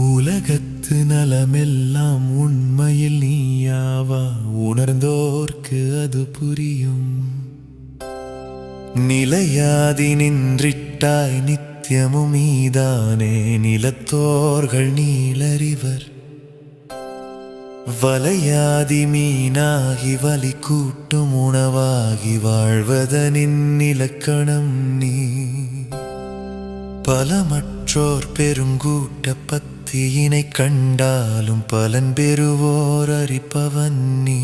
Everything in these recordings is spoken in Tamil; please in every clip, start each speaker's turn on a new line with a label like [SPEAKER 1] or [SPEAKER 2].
[SPEAKER 1] உலகத்து நலமெல்லாம் உண்மையில் நீயாவா? உணர்ந்தோர்க்கு அது புரியும். நிலையாதி நின்றிட்டாய் நித்தியமும் நீதானே, நிலத்தோர்கள் நீளறிவர். வலையாதி மீனாகி வலி கூட்டும் உணவாகி வாழ்வதனின் இலக்கணம் நீ. பலமற்றோர் பெருங்கூட்ட பத்தியினை கண்டாலும் பலன் பெறுவோர் அறிப்பவன் நீ.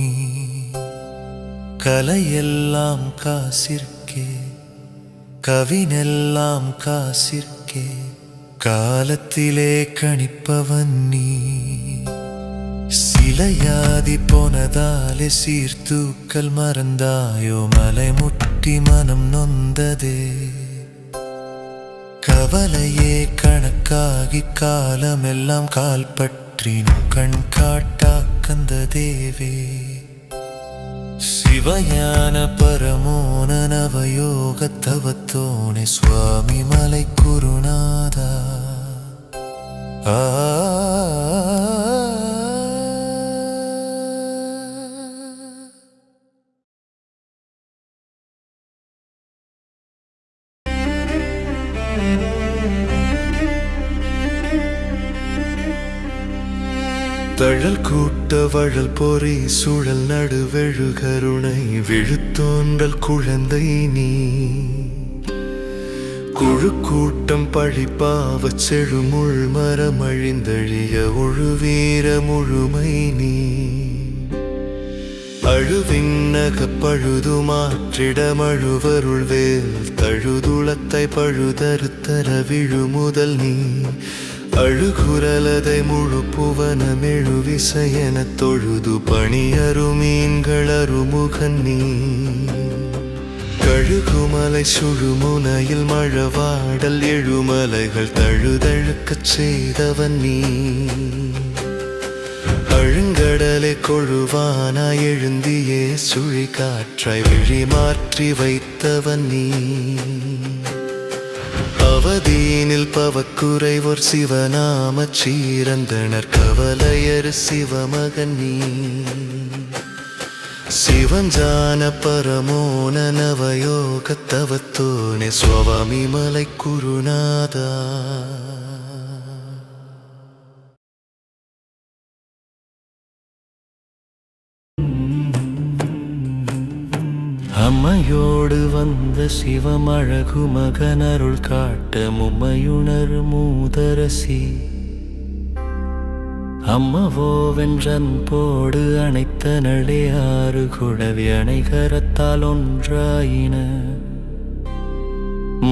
[SPEAKER 1] கலையெல்லாம் காசிற்கே, கவினெல்லாம் காசிற்கே, காலத்திலே கணிப்பவன் நீ. சிலையாதி போனதாலே சீர்தூக்கல் மறந்தாயோ? மலை முட்டி மனம் நொந்ததே. கவலையே கணக்காகி காலமெல்லாம் கால் பற்றினும் கண் காட்டாக்கந்த தேவே. சிவஞான பரமோன நவயோக தவத்தோனே சுவாமி மலை குருநாதா. தழல் கூட்ட வழல் பொறி சுழல் நடுவெழு கருணை விழுத்தோன்றல் குழந்தை நீ. குழு கூட்டம் பழிப்பாவ செழுமுள் மரமழிந்தழிய ஒழுவீர முழுமை நீ. அழுவின்னக பழுது மாற்றிடமழுவருள் வேல் தழுதுளத்தை பழுதறுத்தர விழுமுதல் நீ. அழுகுரலதை முழு புவனமெழு விசையென தொழுது பணியருமீன்கள் அருமுகன் நீ. கழுகுமலை சுழுமுனையில் மழவாடல் எழுமலைகள் தழுதழுக்கச் செய்தவன் நீ. அழுங்கடலை கொழுவானாய் எழுந்தியே சுழி காற்றாய் விழி மாற்றி வைத்தவன் நீ. அவதீனில் பவக்குறைவோர் சிவநாம சீரந்தனர் கவலையர் சிவமகன் நீ. சிவஞ்சான பரமோன நவயோக தவத்தோனே சுவாமி மலை குருநாதா. அம்மையோடு வந்த சிவமழகு மகனருள் காட்ட மும்மையுணர் மூதரசி. அம்மவோவென்றன் போடு அணைத்தனளே ஆறு குழவி அணைகரத்தால் ஒன்றாயின.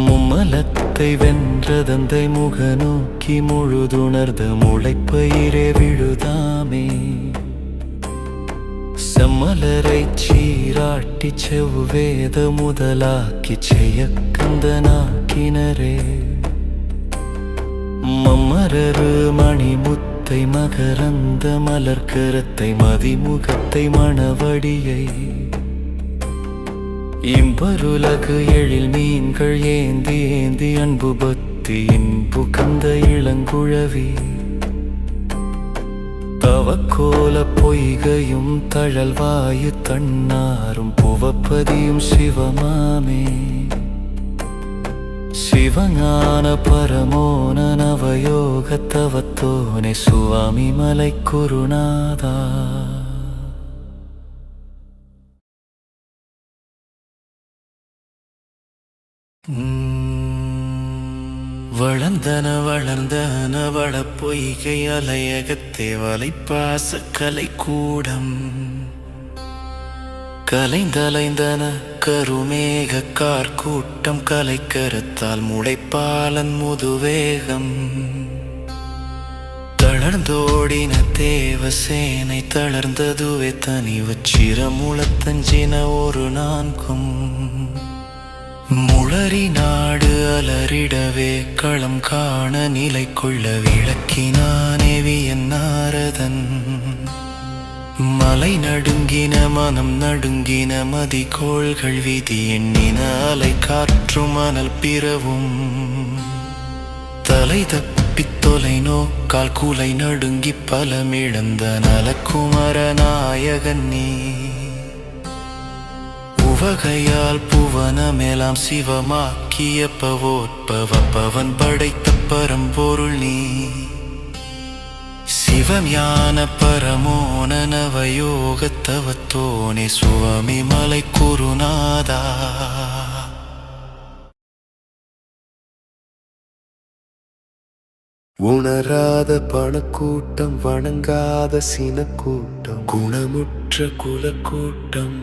[SPEAKER 1] மும்மலத்தை வென்றதந்தை முகநோக்கி முழுதுணர்ந்த முளைப்பயிரே விழுதாமே. செம்மலரை சீராட்டி செவ்வேத முதலாக்கி செய்யக்கந்தனாக்கினரே. மம்மரரு மணிமுத்தை மகரந்த மலர்கரத்தை மதிமுகத்தை மணவடியை. இம்பருலகு எழில் மீன்கள் ஏந்தி ஏந்தி அன்பு பக்தி இன்புகந்த இளங்குழவி. தவக்கோல பொய்கையும் தழல்வாயு தன்னாரும் புவப்பதியும் சிவமாமே. சிவஞான பரமோன நவயோக தவத்தோனே சுவாமி மலை குருநாதா. வளர்ந்தன வளர்ந்தன வள பொய்கை அலையகத்தே வலைப்பாச கலை கூடம். கலைந்தலைந்தன கருமேக கார்கூட்டம் கலைக்கரத்தால் முளைப்பாலன் முதுவேகம். தளர்ந்தோடின தேவசேனை தளர்ந்ததுவே தனிவச்சிரமுளத்தஞ்சின ஒரு நான்கும். முளரி நாடு அலரிடவே களம் காண நிலை கொள்ள விளக்கினானேவி என் நாரதன். மலை நடுங்கின மனம் நடுங்கின மதிகோள்கள் விதி எண்ணின அலை காற்று மணல் பிறவும். தலை தப்பித் தொலை நோக்கால் கூலை நடுங்கி பலமிழந்த நலக்குமர நாயகன் நீ உவகையால் புவனமெல்லாம் சிவமாக்கிய பவோத்பவன் படைத்த பரம்பொருள் நீ சிவஞான பரமோன நவயோகத்தவத்தோனே சுவாமி மலை குருநாதா. உணராத பணக்கூட்டம் வணங்காத சினக்கூட்டம் குணமுற்ற குலக்கூட்டம்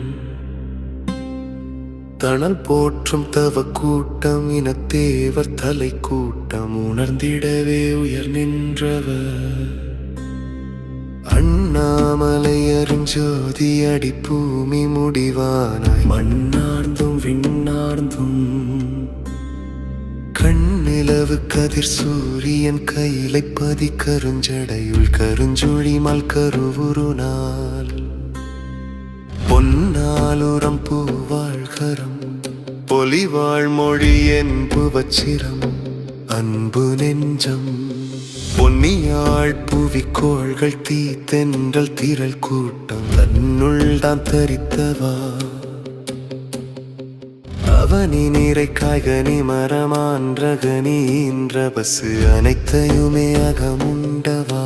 [SPEAKER 1] தணல் போற்றும் தவ கூட்டம் இனத்தேவர் தலை கூட்டம் உணர்ந்திடவே உயர் நின்றவர் அண்ணாமலை அருஞ்சோதி அடி பூமி முடிவானாய் மண்ணார்ந்தும் விண்ணார்ந்தும் கண்ணிலவு கதிர் சூரியன் கையிலை பதி கருஞ்சடையுள் கருஞ்சுழிமால் கருவுரு நாள் பொன்னாலுரம் பூவாழ்கரம் பொலிவாழ் மொழி என்பு வச்சிரம் அன்பு நெஞ்சம் பொன்னியாள் புவிக்கோள்கள் தீ தென்றல் திரள் கூட்டம் தன்னுள் தான் தரித்தவா அவனி நீரை காய்கனி மரமான்றகனி இன்ற பசு அனைத்தையுமே அகமுண்டவா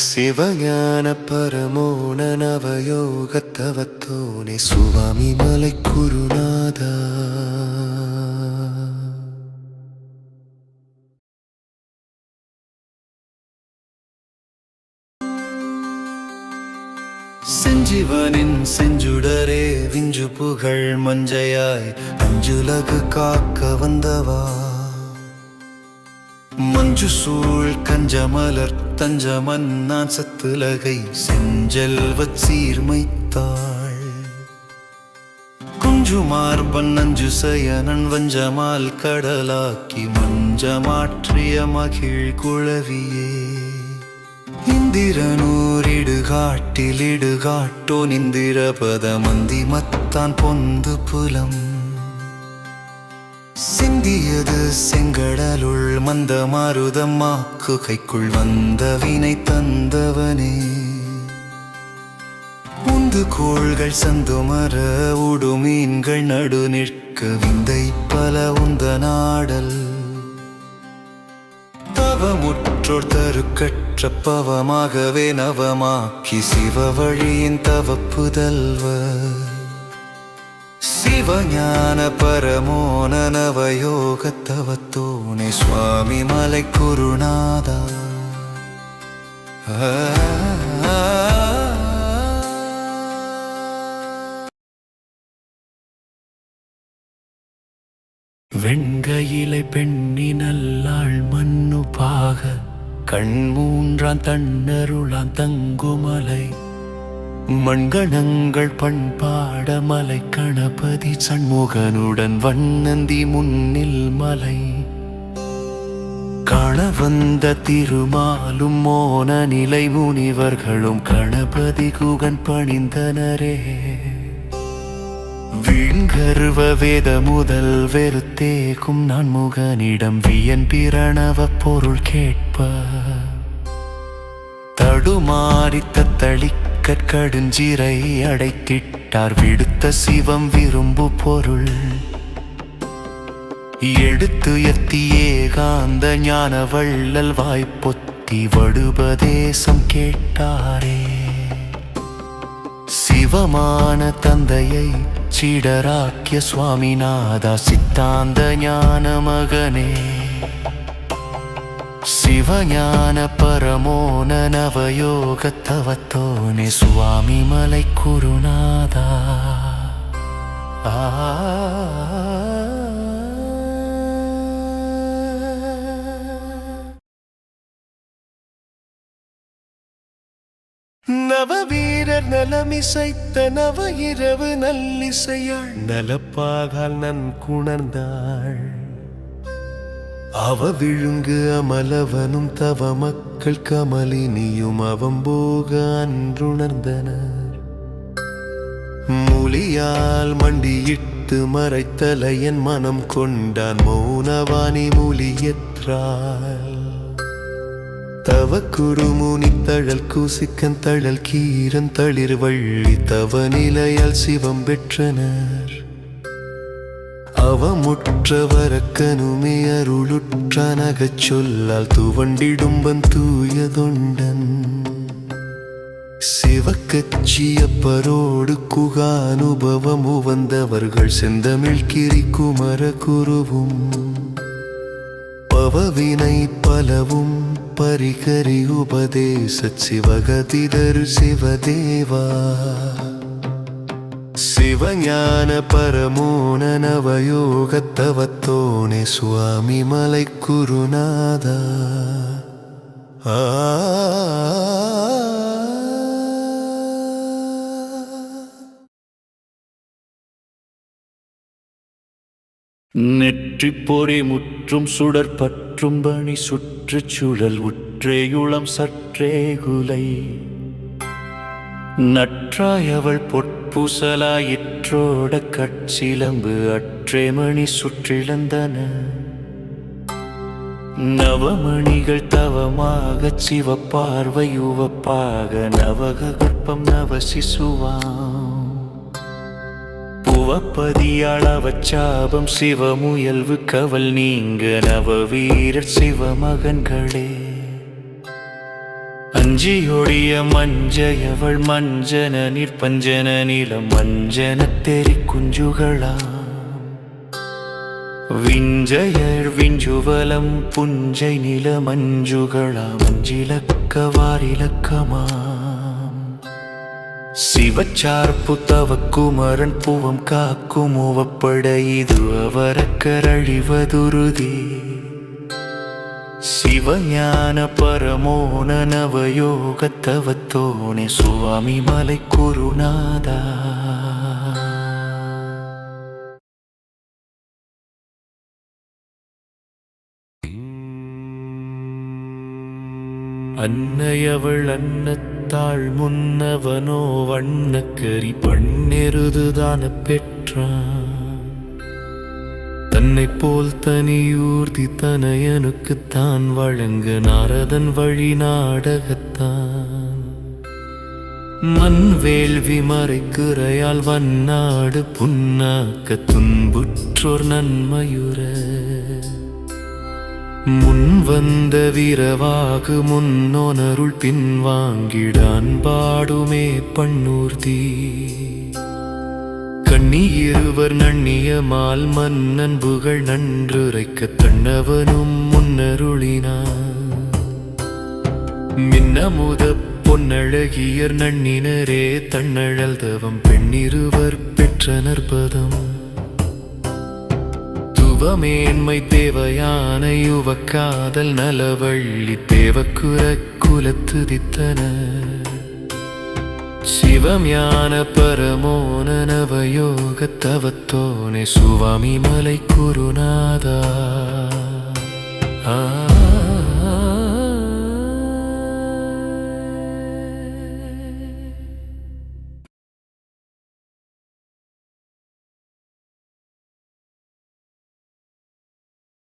[SPEAKER 1] சிவஞான பரமோன நவயோகத்தவத்தோனே சுவாமி மலை குருநாதா. செஞ்சிவனின் செஞ்சுடரே விஞ்சு புகழ் மஞ்சையாய் அஞ்சுலகு காக்க வந்தவா மஞ்சு சூழ் கஞ்சமலர் தஞ்சமன்னான் சத்துலகை செஞ்செல்வச் சீர்மைத்தாள் குஞ்சு மார்பன் அஞ்சு சயனன் வஞ்சமால் கடலாக்கி மஞ்சமாற்றிய மகிழ் குழவியே இந்திரனூரிடுகாட்டிலிடுகாட்டோ நிந்திரபத மந்தி மத்தான் பொந்து புலம் சிந்தியது செங்கடலுள் மந்த மாருதம்மாக்கு கைக்குள் வந்த வினை தந்தவனே உந்து கோள்கள் சந்துமர உடுமீன்கள் நடு நிற்க விந்தை பல உந்த நாடல் தவமுற்றோர் தருக்கற்ற பவமாகவே நவமாக்கி சிவ வழியின் தவப்புதல்வர் சிவஞான பரமோன நவயோகத்தவத்தோனே சுவாமி மலை குருநாதா. வெண்கையிலை பெண்ணி நல்லாள் மண்ணு பாக கண்மூன்றான் தன்னருளான் தங்குமலை மண்கணங்கள் பண்பாட மலை கணபதி சண்முகனுடன் வண்ணந்தி முன்னில் மலை காண வந்த திருமாலும் மோன நிலை முனிவர்களும் கணபதி குகன் பணிந்தனரே வீண்கர்வ வேத முதல் வெறுத்தேக்கும் நான் முகனிடம் வியன் பிரணவ பொருள் கேட்ப தடுமாறி தத்தளிக்கடுஞ்சிறை அடைத்திட்டார் விடுத்த சிவம் விரும்பு பொருள் எடுத்து எத்தியே காந்த ஞான வள்ளல் வாய்ப்பொத்தி வடுபதேசம் கேட்டாரே சிவமான தந்தையை சீடராக்கிய சுவாமிநாதா சித்தாந்த ஞான மகனே சிவஞான பரமோன நவயோகத்தவத்தோனே சுவாமி மலை குருநாதா. நவவீரர் நலமிசைத்த நவ இரவு நல்லிசையாள் நலப்பாகால் நன் குணர்ந்தாள் அவ விழுங்கு அமலவனும் தவ மக்கள் கமலினியும் அவம்போக அன்றுணர்ந்தனர் மூலியால் மண்டியிட்ட பிடித்து மறைத்தல என் மனம் கொண்டான் மௌனவாணி மூலியற்றாள் தவ குருமுனி தழல் கூசிக்கன் தழல் கீரன் தளிர் வள்ளி தவ நிலையால் சிவம் பெற்றனர் அவமுற்றவரக்கனுமே அருளுற்றனகச் சொல்லால் துவண்டிடும்பன் தூயதொண்டன் சிவக்கச்சியப்பரோடு குகானுபவம் உவந்தவர்கள் செந்தமிழ் கிரி குமர குருவும் பவவினை பலவும் பரிகரி உபதேச சிவகதிதரு சிவதேவா சிவஞான பரமோன நவயோகத்தவத்தோனே சுவாமி மலை குருநாதா
[SPEAKER 2] நெற்றி பொறி முற்றும் சுடர் பற்றும் பணி சுற்றுச்சூழல் உற்றேயுளம் சற்றேகுலை நற்றாயவள் பொற்பூசலாயிற்றோட கட்சிலம்பு அற்றேமணி சுற்றிழந்தன நவமணிகள் தவமாக சிவப்பார்வை உவப்பாக நவகற்பம் நவ சிசுவாம் புவப்பதியாளவச்சாபம் சிவமுயல்வு கவல் நீங்க நவ வீரர் சிவமகன்களே அஞ்சியொழிய மஞ்சையவள் மஞ்சன நிற்பஞ்சன நிலம் மஞ்சன தெரி குஞ்சுகளாம் விஞ்சயர் விஞ்சுவலம் புஞ்சை நில மஞ்சுகளாம் மஞ்சிலக்க வாரிலக்கமாம் சிவச்சார்பு தவ குமரன் புவம் காக்கும் உவப்பட இது அவரக்கரழிவதுருதி சிவஞான பரமோன நவயோகத்தவத்தோனே சுவாமி மலை குருநாதா அன்னையவள் அன்னத்தாள் முன்னவனோ வண்ணக்கரி பண்ணெருதுதான பெற்றான் தன்னை போல் தனியூர்தி தனையனுக்கு தான் வழங்க நாரதன் வழி நாடகத்தான் மண் வேள்வி மறைக்குறையால் வன்னாடு புன்னாக்க துன்புற்றோர் நன்மையுற முன் வந்த வீரவாகு முன்னோனருள் பின்வாங்கிடான் பாடுமே பண்ணூர்தி கண்ணி இருவர் நண்ணிய மால் மன்னன் புகழ் நன்றுரைக்க தன்னவனும் முன்னருளினான் மின்னமுத பொன்னழகியர் நன்னினரே தன்னழல் தவம் பெண்ணிருவர் பெற்றனர் பதம் துவமேன்மை தேவையான யுவக்காதல் நலவள்ளி தேவக்குர குலத்துதித்தனர் சிவஞான பரமோன நவயோகத்தவத்தோனே சுவாமி மலை குருநாதா